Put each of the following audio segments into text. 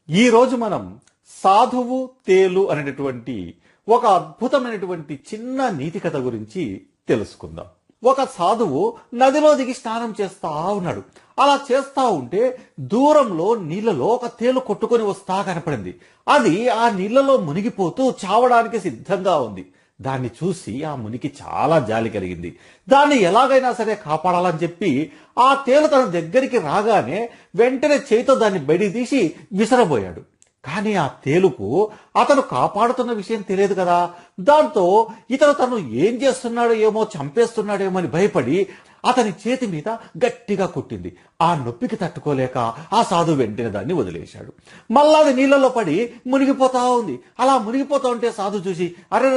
ఈ రోజు మనం సాధువు తేలు అనేటటువంటి ఒక అద్భుతమైనటువంటి చిన్న నీతి కథ గురించి తెలుసుకుందాం. ఒక సాధువు నదిలో దిగి స్నానం చేస్తా ఉన్నాడు. అలా చేస్తా ఉంటే దూరంలో నీళ్లలో ఒక తేలు కొట్టుకొని వస్తా కనపడింది. అది ఆ నీళ్లలో మునిగిపోతూ చావడానికి సిద్ధంగా ఉంది. దాన్ని చూసి ఆ మునికి చాలా జాలి కలిగింది. దాన్ని ఎలాగైనా సరే కాపాడాలని చెప్పి ఆ తేలు తన దగ్గరికి రాగానే వెంటనే చేతితో దాన్ని బయటికి తీసి విసరబోయాడు. కానీ ఆ తేలుకు అతను కాపాడుతున్న విషయం తెలియదు కదా. దాంతో ఇతను తను ఏం చేస్తున్నాడో ఏమో, చంపేస్తున్నాడేమో అని భయపడి అతని చేతి మీద గట్టిగా కొట్టింది. ఆ నొప్పికి తట్టుకోలేక ఆ సాధు వెంటనే దాన్ని వదిలేశాడు. మళ్ళా అది నీళ్లలో పడి మునిగిపోతా ఉంది. అలా మునిగిపోతా ఉంటే సాధు చూసి అరే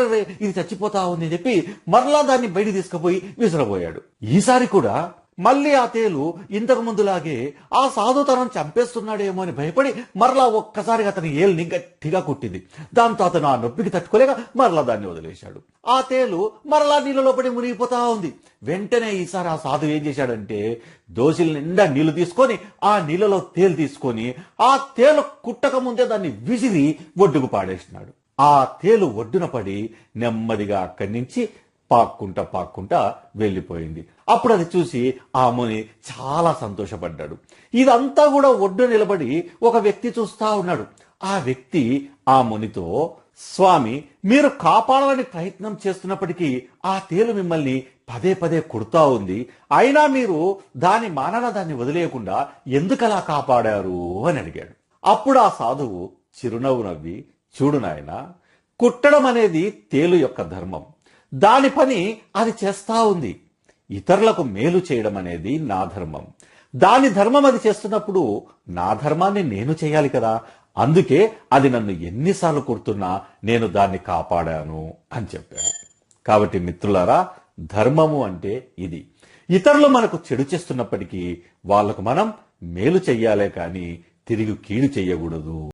ఇది చచ్చిపోతా ఉంది అని చెప్పి మరలా దాన్ని బయట తీసుకుపోయి విసిరబోయాడు. ఈసారి కూడా మళ్ళీ ఆ తేలు ఇంతకు ముందులాగే ఆ సాధు తనను చంపేస్తున్నాడేమో అని భయపడి మరలా ఒక్కసారి అతని ఏల్ని గట్టిగా కొట్టింది. దాంతో అతను ఆ నొప్పికి తట్టుకోలేక మరలా దాన్ని వదిలేశాడు. ఆ తేలు మరలా నీళ్ళలో పడి మునిగిపోతా ఉంది. వెంటనే ఈసారి ఆ సాధు ఏం చేశాడంటే దోసిల నిండా నీళ్లు తీసుకొని ఆ నీళ్ళలో తేలు తీసుకొని ఆ తేలు కుట్టక ముందే దాన్ని విసిరి ఒడ్డుకు పాడేసినాడు. ఆ తేలు ఒడ్డున పడి నెమ్మదిగా అక్కడి నుంచి పాక్కుంటా వెళ్ళిపోయింది. అప్పుడు అది చూసి ఆ ముని చాలా సంతోషపడ్డాడు. ఇదంతా కూడా ఒడ్డు నిలబడి ఒక వ్యక్తి చూస్తా ఉన్నాడు. ఆ వ్యక్తి ఆ మునితో, స్వామి, మీరు కాపాడాలని ప్రయత్నం చేస్తున్నప్పటికీ ఆ తేలు మిమ్మల్ని పదే పదే కొడుతా ఉంది. అయినా మీరు దాని మానన దాన్ని వదిలేయకుండా ఎందుకలా కాపాడారు అని అడిగాడు. అప్పుడు ఆ సాధువు చిరునవ్వు నవ్వి, చూడు నాయనా, కుట్టడం అనేది తేలు యొక్క ధర్మం. దాని పని అది చేస్తా ఉంది. ఇతరులకు మేలు చేయడం అనేది నా ధర్మం. దాని ధర్మం అది చేస్తున్నప్పుడు నా ధర్మాన్ని నేను చేయాలి కదా. అందుకే అది నన్ను ఎన్నిసార్లు కొడుతున్నా నేను దాన్ని కాపాడాను అని చెప్పాడు. కాబట్టి మిత్రులారా, ధర్మము అంటే ఇది. ఇతరులు మనకు చెడు చేస్తున్నప్పటికీ వాళ్లకు మనం మేలు చెయ్యాలే కానీ తిరిగి కీడు చెయ్యకూడదు.